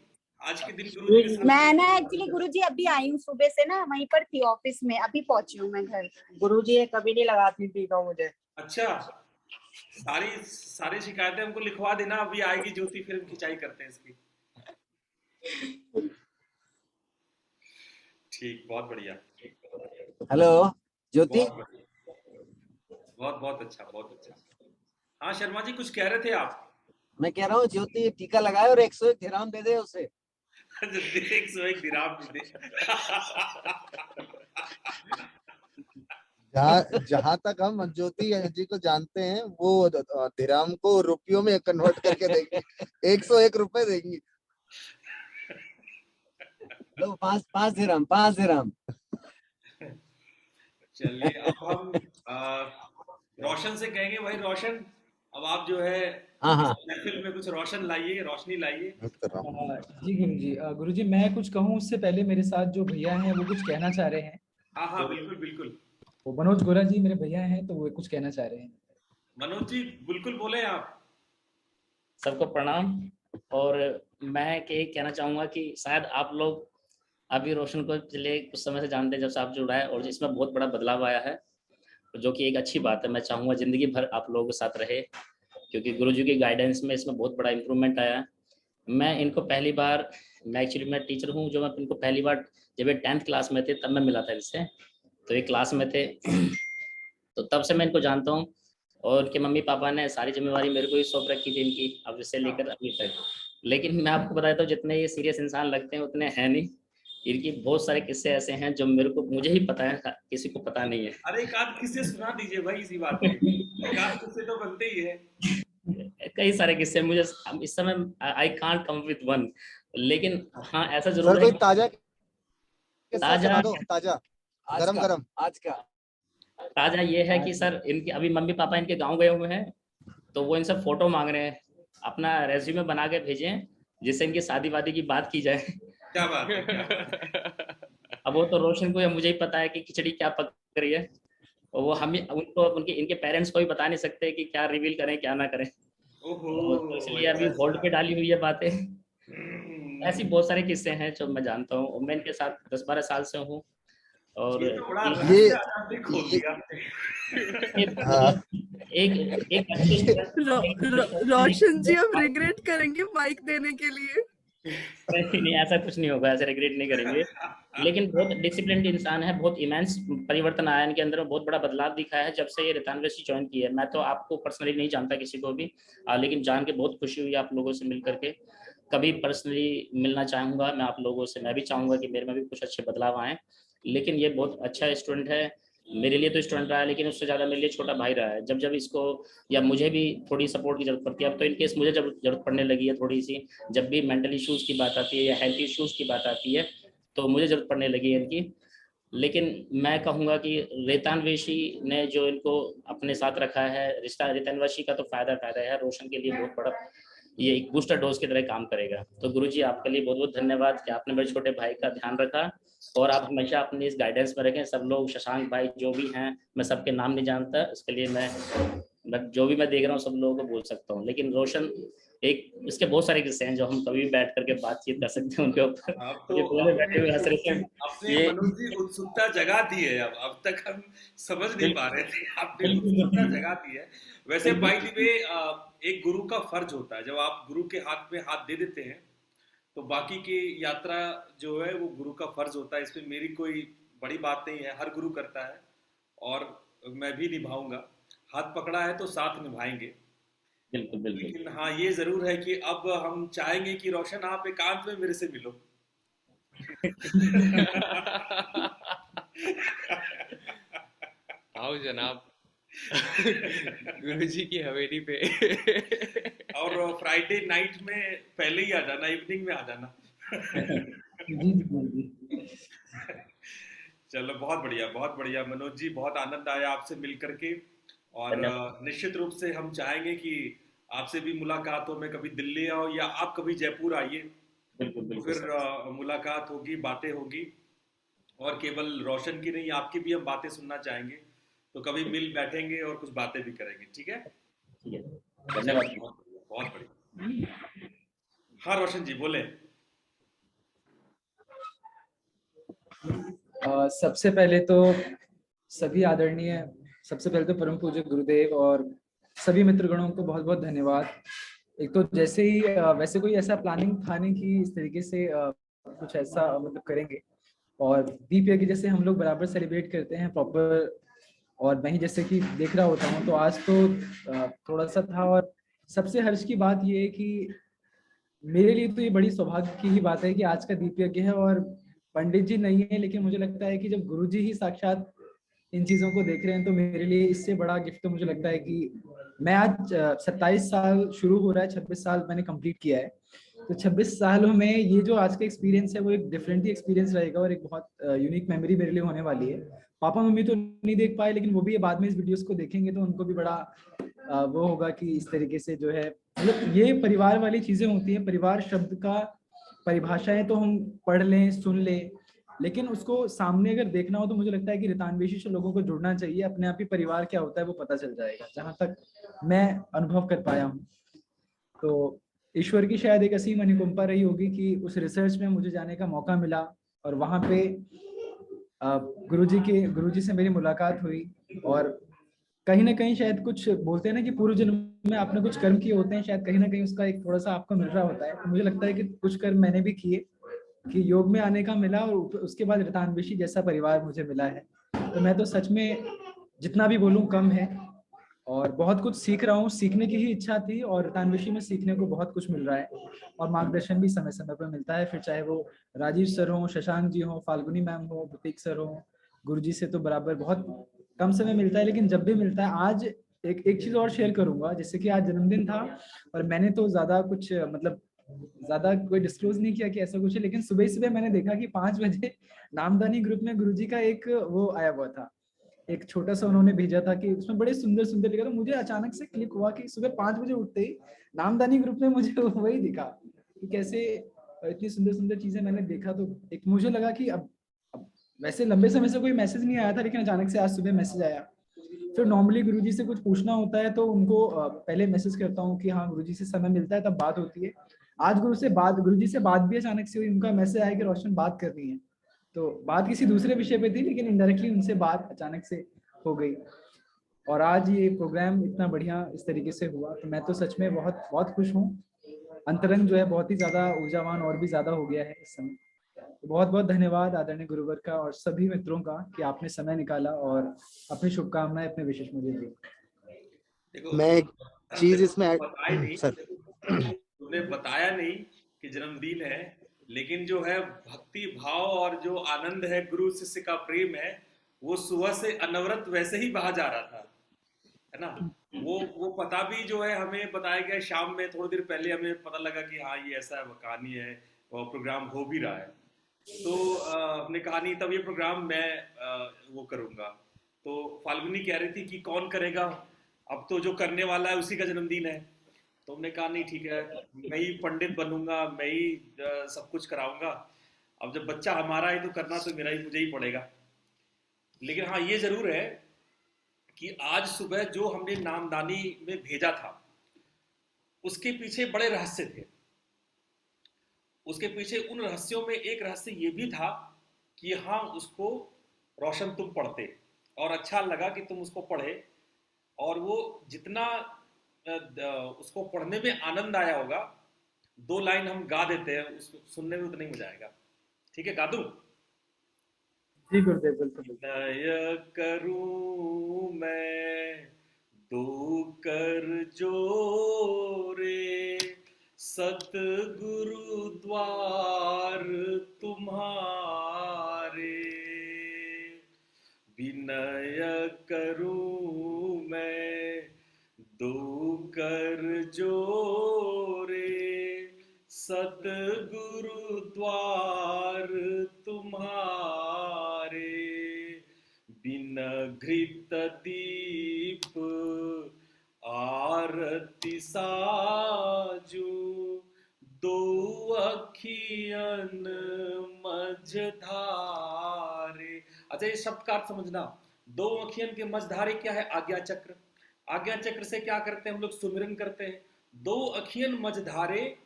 आज के दिन गुरुजी के साथ। मैं ना एक्चुअली गुरुजी अभी आई हूँ, सुबह से ना वहीं पर थी ऑफिस में, अभी पहुंची हूँ मैं घर। गुरु जी ये कभी नहीं लगाती टीका मुझे। अच्छा, सारी शिकायतें हमको लिखवा देना, अभी आएगी ज्योति, फिर हम खिंचाई करते हैं इसकी। ठीक, बहुत बढ़िया। हेलो ज्योति। बहुत बहुत अच्छा, बहुत अच्छा। हाँ शर्मा जी कुछ कह रहे थे आप? मैं कह रहा हूँ ज्योति टीका लगाए और 101 दिरहम दे दे उसे। 101 दिरहम दे दे। जहाँ तक हम ज्योति जी को जानते हैं, वो दिरहम को रुपयों में कन्वर्ट करके देंगी, 101 रुपए देंगी। लो 5 दिरहम। चलिए अब हम रोशन से कहेंगे, भाई रोशन अब आप जो है महफिल में कुछ रोशन लाइए, रोशनी लाइए। जी गुरुजी। गुरुजी मैं कुछ कहूँ उससे पहले मेरे साथ जो भैया हैं वो कुछ कहना चाह रहे हैं। हाँ हाँ बिल्कुल बिल्कुल। वो मनोज गोरा जी मेरे भैया हैं, तो वो कुछ कहना चाह रहे हैं। मनोज जी बिल्कुल बोले आप। सबको प्रणाम। और मैं यही कहना चाहूँगा कि शायद आप लोग अभी रोशन को पिछले कुछ समय से जानते हैं, जब से आप जुड़ा है, और इसमें बहुत बड़ा बदलाव आया है, जो कि एक अच्छी बात है। मैं चाहूँगा ज़िंदगी भर आप लोगों के साथ रहे, क्योंकि गुरुजी की गाइडेंस में इसमें बहुत बड़ा इम्प्रूवमेंट आया है। मैं इनको पहली बार, मैं एक्चुअली मैं टीचर हूँ, जो मैं इनको पहली बार जब ये 10th क्लास में थे तब मैं मिला था इनसे, तो ये क्लास में थे तो तब से मैं इनको जानता हूँ। और उनके मम्मी पापा ने सारी जिम्मेवारी मेरे को ही सौंप रखी थी इनकी, अब इससे लेकर अभी तक। लेकिन मैं आपको बताता हूँ, जितने ये सीरियस इंसान लगते हैं उतने हैं नहीं। इनकी बहुत सारे किस्से ऐसे हैं जो मुझे ही पता है, किसी को पता नहीं है। अरे एक आध किस्से सुना दीजिए भाई इसी बात पे, एक आध किस्से तो बनते ही है। कई सारे किस्से मुझे इस समय I can't come with one, लेकिन हाँ ऐसा जरूर है। ताजा ताजा ये है कि सर इनके अभी मम्मी पापा इनके गांव गए हुए हैं, तो वो इनसे फोटो मांग रहे हैं, अपना रेज्यूमे बना के भेजें जिससे इनकी शादी वादी की बात की जाए। क्या बात है, क्या बात है। अब वो तो रोशन को या मुझे ही पता है कि खिचड़ी क्या पक रही है। और वो हमें उनको उनके इनके पेरेंट्स को भी बता नहीं सकते कि क्या रिवील करें क्या ना करें। तो इसलिए अभी होल्ड पे डाली हुई है बातें। ऐसी बहुत सारे किस्से हैं जो मैं जानता हूँ, मैं इनके साथ 10-12 साल से हूँ। और ये तो बड़ा एक रहस्य आपने खोल दिया। रोशन जी अब रिग्रेट करेंगे माइक देने के लिए। नहीं, ऐसा कुछ नहीं होगा, ऐसा रिग्रेट नहीं करेंगे। लेकिन बहुत डिसिप्लिन्ड इंसान है, बहुत इमेंस परिवर्तन आया इनके अंदर, बहुत बड़ा बदलाव दिखा है जब से ये रितानवेशी ज्वाइन की है। मैं तो आपको पर्सनली नहीं जानता किसी को भी, लेकिन जान के बहुत खुशी हुई आप लोगों से मिल करके। कभी पर्सनली मिलना चाहूँगा मैं आप लोगों से, मैं भी चाहूँगा कि मेरे में भी कुछ अच्छे बदलाव आएँ। लेकिन ये बहुत अच्छा स्टूडेंट है, मेरे लिए तो स्टूडेंट रहा है, लेकिन उससे ज़्यादा मेरे लिए छोटा भाई रहा है। जब जब इसको या मुझे भी थोड़ी सपोर्ट की जरूरत पड़ती है, अब तो इनकेस मुझे जब जरूरत पड़ने लगी है थोड़ी सी, जब भी मेंटल इश्यूज़ की बात आती है या हेल्थ इश्यूज़ की बात आती है तो मुझे जरूरत पड़ने लगी है इनकी। लेकिन मैं कहूँगा कि रेतानवेशी ने जो इनको अपने साथ रखा है, रिश्ता रेतानवेशी का तो फ़ायदा है, रोशन के लिए बहुत बड़ा ये एक बूस्टर डोज की तरह काम करेगा। तो गुरुजी आपके लिए बहुत बहुत धन्यवाद कि आपने मेरे छोटे भाई का ध्यान रखा, और आप हमेशा अपनी इस गाइडेंस में रखें। सब लोग, शशांक भाई जो भी हैं, मैं सबके नाम नहीं जानता, इसके लिए मैं जो भी मैं देख रहा हूँ सब लोगों को बोल सकता हूँ। लेकिन रोशन एक, इसके बहुत सारे किस्से हैं जो हम कभी भी बैठ करके बातचीत कर सकते हैं उनके ऊपर। ये पूरे बैठे हुए हंस रहे हैं। आपने मनोज जी उत्सुकता जगा दी है। अब तक हम समझ नहीं पा रहे थे, आपने उत्सुकता जगा दी है। वैसे बाय द वे एक गुरु का फर्ज होता है, जब आप गुरु के हाथ में हाथ दे देते हैं तो बाकी की यात्रा जो है वो गुरु का फर्ज होता है। इसमें मेरी कोई बड़ी बात नहीं है, हर गुरु करता है और मैं भी निभाऊंगा। हाथ पकड़ा है तो साथ निभाएंगे। बिल्कुल बिल्कुल। लेकिन हाँ, ये जरूर है कि अब हम चाहेंगे कि रोशन आप एकांत में मेरे से मिलो। आओ जनाब गुरुजी की हवेली पे। और फ्राइडे नाइट में पहले ही आ जाना, इवनिंग में आ जाना। चलो बहुत बढ़िया, बहुत बढ़िया मनोज जी, बहुत आनंद आया आपसे मिल करके। और निश्चित रूप से हम चाहेंगे कि आपसे भी मुलाकात हो, मैं कभी दिल्ली आओ या आप कभी जयपुर आइए, बिल्कुल फिर मुलाकात होगी, बातें होगी। और केवल रोशन की नहीं, आपकी भी हम बातें सुनना चाहेंगे, तो कभी मिल बैठेंगे और कुछ बातें भी करेंगे। ठीक है, धन्यवाद। बहुत बढ़िया। हाँ रोशन जी बोले। सबसे पहले तो सभी आदरणीय, सबसे पहले तो परम पूज्य गुरुदेव और सभी मित्रगणों को बहुत बहुत धन्यवाद। एक तो जैसे ही वैसे कोई ऐसा प्लानिंग था नहीं कि इस तरीके से कुछ ऐसा मतलब करेंगे, और दीप यज्ञ जैसे हम लोग बराबर सेलिब्रेट करते हैं प्रॉपर, और मैं ही जैसे कि देख रहा होता हूँ, तो आज तो थोड़ा सा था। और सबसे हर्ष की बात ये है कि मेरे लिए तो ये बड़ी सौभाग्य की ही बात है कि आज का दीप यज्ञ है और पंडित जी नहीं है, लेकिन मुझे लगता है कि जब गुरुजी ही साक्षात इन चीज़ों को देख रहे हैं तो मेरे लिए इससे बड़ा गिफ्ट तो मुझे लगता है कि मैं आज 27 साल शुरू हो रहा है, 26 साल मैंने कंप्लीट किया है, तो 26 सालों में ये जो आज का एक्सपीरियंस है वो एक डिफरेंट ही एक्सपीरियंस रहेगा और एक बहुत यूनिक मेमोरी मेरे लिए होने वाली है। पापा मम्मी तो नहीं देख पाए, लेकिन वो भी बाद में इस वीडियोस को देखेंगे तो उनको भी बड़ा वो होगा कि इस तरीके से जो है, मतलब ये परिवार वाली चीजें होती हैं। परिवार शब्द का परिभाषाएं तो हम पढ़ लें, सुन लें, लेकिन उसको सामने अगर देखना हो तो मुझे लगता है कि रितानवेशी से लोगों को जुड़ना चाहिए, अपने आप ही परिवार क्या होता है वो पता चल जाएगा, जहां तक मैं अनुभव कर पाया हूँ। तो ईश्वर की शायद एक असीम अनुकंपा रही होगी कि उस रिसर्च में मुझे जाने का मौका मिला और वहां पे गुरुजी से मेरी मुलाकात हुई, और कहीं ना कहीं शायद कुछ बोलते हैं ना कि पूर्व जन्म में आपने कुछ कर्म किए होते हैं, शायद कहीं ना कहीं उसका एक थोड़ा सा आपको मिल रहा होता है। तो मुझे लगता है कि कुछ कर्म मैंने भी किए कि योग में आने का मिला, और उसके बाद रितानवेशी जैसा परिवार मुझे मिला है। तो मैं तो सच में जितना भी बोलूँ कम है, और बहुत कुछ सीख रहा हूँ, सीखने की ही इच्छा थी, और रितानवेशी में सीखने को बहुत कुछ मिल रहा है, और मार्गदर्शन भी समय समय पर मिलता है। फिर चाहे वो राजीव सर हो, शशांक जी हो, फाल्गुनी मैम हो, प्रतीक सर हो, गुरुजी से तो बराबर बहुत कम समय मिलता है, लेकिन जब भी मिलता है। आज एक चीज और शेयर करूंगा, जैसे कि आज जन्मदिन था और मैंने तो ज्यादा कुछ मतलब ज्यादा कोई डिस्क्लोज नहीं किया कि ऐसा कुछ है, लेकिन सुबह सुबह मैंने देखा कि 5 बजे नामदानी ग्रुप में गुरुजी का एक वो आया हुआ था, एक छोटा सा उन्होंने भेजा था कि उसमें बड़े सुंदर सुंदर लिखा था। मुझे अचानक से क्लिक हुआ कि सुबह 5 बजे उठते ही नामदानी ग्रुप में मुझे वही दिखा कि कैसे इतनी सुंदर सुंदर चीजें मैंने देखा। तो एक मुझे लगा कि अब वैसे लंबे समय से कोई मैसेज नहीं आया था, लेकिन अचानक से आज सुबह मैसेज आया फिर नॉर्मली गुरुजी से कुछ पूछना होता है तो उनको पहले मैसेज करता हूँ कि हाँ गुरुजी से समय मिलता है तब बात होती है। आज गुरुजी से बात भी अचानक से हुई, उनका मैसेज आया कि रोशन बात कर रही है, तो बात किसी दूसरे विषय पे थी लेकिन इनडायरेक्टली उनसे बात अचानक से हो गई और आज ये प्रोग्राम इतना बढ़िया इस तरीके से हुआ, तो मैं तो सच में बहुत बहुत खुश हूँ। अंतरंग जो है बहुत ही ज्यादा ऊर्जावान और भी ज्यादा हो गया है इस समय। तो बहुत बहुत धन्यवाद आदरणीय गुरुवर का और सभी मित्रों का कि आपने समय निकाला और अपनी शुभकामनाएं अपने विशेष मुझे दी। देखो मैं एक चीज इसमें बताया नहीं, सर तुमने बताया नहीं कि जन्मदिन है, लेकिन जो है भक्ति भाव और जो आनंद है, गुरु शिष्य का प्रेम है, वो सुबह से अनवरत वैसे ही बहा जा रहा था, है ना। वो पता भी जो है हमें बताया गया शाम में, थोड़ी देर पहले हमें पता लगा कि हाँ ये ऐसा कहानी है और प्रोग्राम हो भी रहा है। तो हमने कहा नहीं, तब ये प्रोग्राम मैं वो करूंगा। तो फाल्गुनी कह रही थी कि कौन करेगा, अब तो जो करने वाला है उसी का जन्मदिन है। तो हमने कहा नहीं ठीक है, मैं ही पंडित बनूंगा, मैं ही सब कुछ कराऊंगा। अब जब बच्चा हमारा है तो करना तो मुझे ही पड़ेगा। लेकिन हाँ ये जरूर है कि आज सुबह जो हमने नामदानी में भेजा था उसके पीछे बड़े रहस्य थे। उसके पीछे उन रहस्यों में एक रहस्य ये भी था कि हाँ उसको रोशन तुम पढ़ते और अच्छा लगा कि तुम उसको पढ़े, और वो जितना उसको पढ़ने में आनंद आया होगा, 2 लाइन हम गा देते हैं, उसको सुनने में उतना ही मजा आएगा। ठीक है, गा दूं? जी गुरुदेव बिल्कुल। विनय करूं मैं दो कर जोरे, सतगुरु द्वार तुम्हारे। विनय करूं मैं दो कर जोरे, सतगुरु द्वार तुम्हारे। बिन घृत दीप आरती साजू, दो अखियन मझधारे। अच्छा ये शब्द का अर्थ समझना, 2 अखियन के मझधारे क्या है? आज्ञा चक्र। आज्ञा चक्र से क्या करते हैं हम लोग? सुमिरन करते हैं। 2 अखियन मझधारे,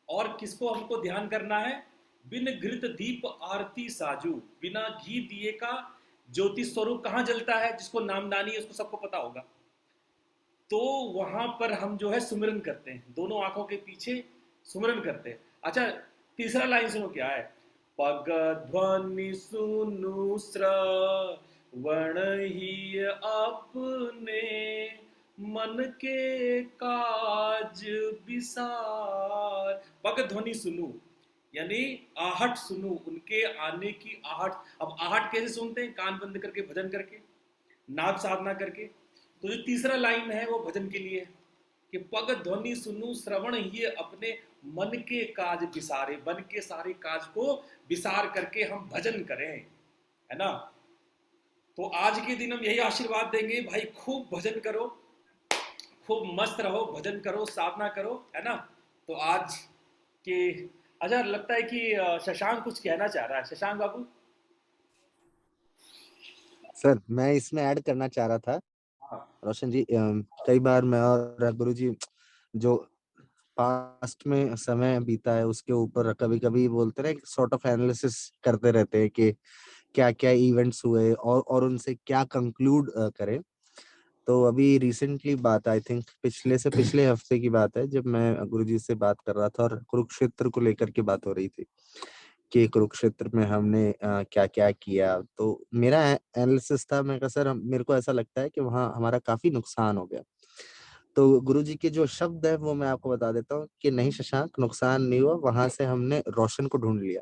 और किसको हमको ध्यान करना है? बिन घृत दीप आरती साजू। बिना घी दिए का ज्योति स्वरूप कहाँ जलता है? जिसको नामदानी है उसको सबको पता होगा। तो वहां पर हम जो है सुमिरन करते हैं, दोनों आंखों के पीछे सुमिरन करते हैं। अच्छा तीसरा लाइन सुनो क्या है? पग ध्वनि सुनु श्रवण ही अपने, मन के काज विसार। पग ध्वनि सुनू यानी आहट सुनू, उनके आने की आहट। अब आहट कैसे सुनते हैं? कान बंद करके, भजन करके, नाद साधना करके। तो जो तीसरा लाइन है वो भजन के लिए कि पग ध्वनि सुनू श्रवण ही अपने, मन के काज विसारे। मन के सारे काज को विसार करके हम भजन करें, है ना। तो आज के दिन हम यही आशीर्वाद देंगे, भाई खूब भजन करो, खूब मस्त रहो, भजन करो, साधना करो, है ना। तो आज के अच्छा लगता है कि शशांक कुछ कहना चाह रहा है। शशांक बाबू। सर मैं इसमें ऐड करना चाह रहा था रोशन जी। कई बार मैं और गुरु जी जो पास्ट में समय बीता है उसके ऊपर कभी कभी बोलते रहे, सॉर्ट ऑफ एनालिसिस करते रहते हैं कि क्या क्या इवेंट्स हुए और उनसे क्या कंक्लूड करें। तो अभी रिसेंटली बात, आई थिंक पिछले हफ्ते की बात है, जब मैं गुरुजी से बात कर रहा था और कुरुक्षेत्र को लेकर के बात हो रही थी कि कुरुक्षेत्र में हमने क्या क्या किया। तो मेरा एनालिसिस था, मैं कहा सर मेरे को ऐसा लगता है कि वहाँ हमारा काफी नुकसान हो गया। तो गुरुजी के जो शब्द है वो मैं आपको बता देता हूँ कि नहीं शशांक, नुकसान नहीं हुआ, वहां से हमने रोशन को ढूंढ लिया।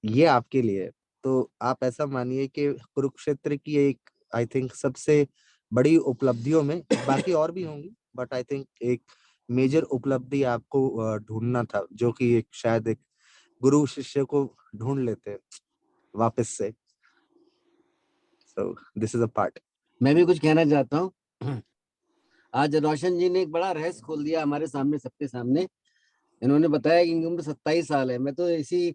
ये आपके लिए। तो आप ऐसा मानिए कि कुरुक्षेत्र की एक, आई थिंक सबसे बड़ी उपलब्धियों में, बाकी और भी होंगी, बट आई थिंक एक मेजर उपलब्धि आपको ढूंढना था, जो कि एक शायद एक गुरु शिष्य को ढूंढ लेते वापस से। This is a part. मैं भी कुछ कहना चाहता हूँ। आज रोशन जी ने एक बड़ा रहस्य खोल दिया हमारे सामने, सबके सामने। इन्होंने बताया कि इनकी उम्र 27 साल है। मैं तो इसी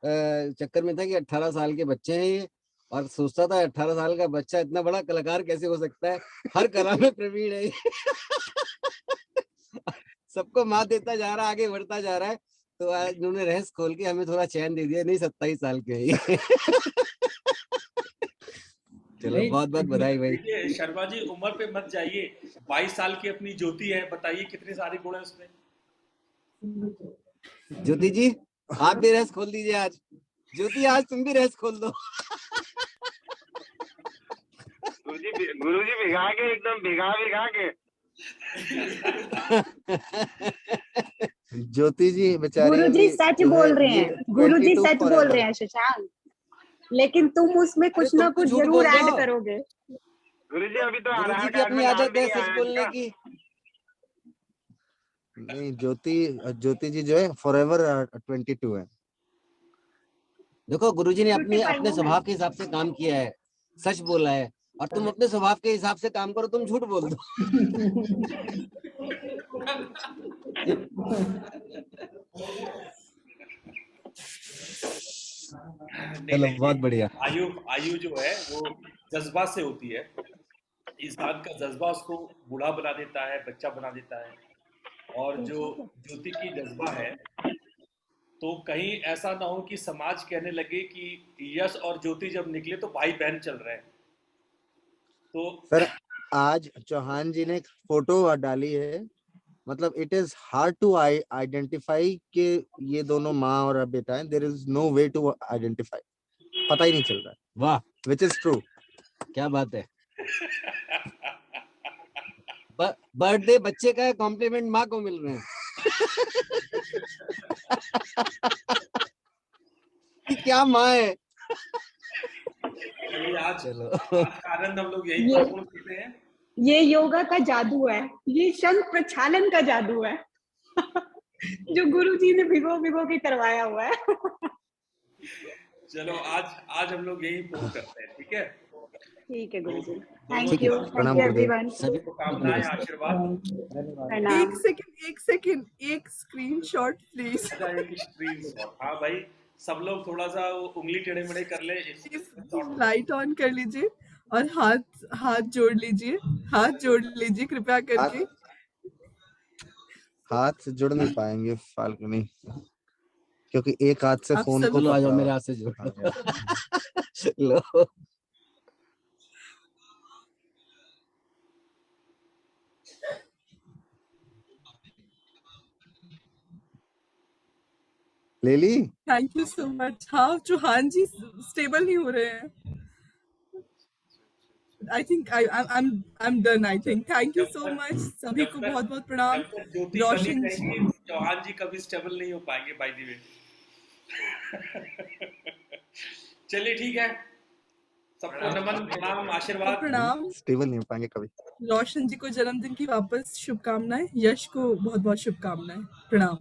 चक्कर में था कि 18 साल के बच्चे हैं ये, और सोचता था 18 साल का बच्चा इतना बड़ा कलाकार कैसे हो सकता है, हर कला में प्रवीण है। सबको मात देता जा रहा है, आगे बढ़ता जा रहा है। तो आज उन्होंने रहस्य खोल के हमें थोड़ा चैन दे दिया, नहीं 27 साल के ही। चलो बहुत बहुत बधाई भाई। देखिए शर्मा जी, उम्र पे मत जाइए। 22 साल की अपनी ज्योति है, बताइए कितने सारे गुण है उसमें। ज्योति जी आप भी रहस्य खोल दीजिए आज। ज्योति आज तुम भी रहस्य खोल दो। गुरुजी भिगा के, एकदम भिगा के। ज्योति जी बेचारी गुरुजी सच बोल रहे हैं, गुरुजी सच बोल रहे हैं शशांक, लेकिन तुम उसमें कुछ ना कुछ जरूर ऐड करोगे। गुरुजी अभी तो गुरुजी की अपनी आदत है सच बोलने की। नहीं, ज्योति जी जो है फॉरएवर 22 है। देखो गुरुजी ने अपने स्वभाव के हिसाब से काम किया है, सच बोला है, और तुम अपने स्वभाव के हिसाब से काम करो, तुम झूठ बोल दो। चलो बहुत बढ़िया। आयु जो है वो जज्बा से होती है। इंसान का जज्बा उसको बूढ़ा बना देता है, बच्चा बना देता है। और जो ज्योति की जज्बा है, तो कहीं ऐसा ना हो कि समाज कहने लगे कि यश और ज्योति जब निकले तो भाई बहन चल रहे हैं। तो सर आज चौहान जी ने एक फोटो डाली है, मतलब it is hard to identify कि ये दोनों माँ और बेटा है। There is no way to identify, पता ही नहीं चल रहा है। वाह, विच इज ट्रू। क्या बात है। बर्थडे बच्चे का कॉम्प्लीमेंट माँ को मिल रहे हैं। क्या माँ है। आज चलो आनंद हम लोग यही करते हैं। ये योगा का जादू है, ये शंख प्रक्षालन का जादू है। जो गुरुजी ने भिगो के करवाया हुआ है। चलो आज हम लोग यही पूर्ण करते हैं, ठीक है। ठीक है गुरुजी, थैंक यू एवरीवन। शुभकामनाएं, आशीर्वाद। एक सेकंड एक स्क्रीनशॉट प्लीज। हाँ भाई, सब लोग थोड़ा सा उंगली टेढ़े मेढ़े कर ले। लाइट ऑन कर लीजिए और हाथ जोड़ लीजिए कृपया करके। हाथ से जुड़ नहीं पाएंगे फाल्गुनी, क्योंकि एक हाथ से फोन को आ जाओ, मेरे हाथ से जोड़ लो। ले ली। Thank you so much. हाँ चौहान जी स्टेबल नहीं हो रहे हैं। I think I'm done. I think thank you so much। सभी को बहुत बहुत प्रणाम। रोशन जी, चौहान जी कभी स्टेबल नहीं हो पाएंगे बाय द वे। चलिए ठीक है, सबको नमन, प्रणाम, आशीर्वाद। प्रणाम। स्टेबल नहीं हो पाएंगे कभी। रोशन जी को जन्मदिन की वापस शुभकामनाएं, यश को बहुत बहुत शुभकामनाएं। प्रणाम।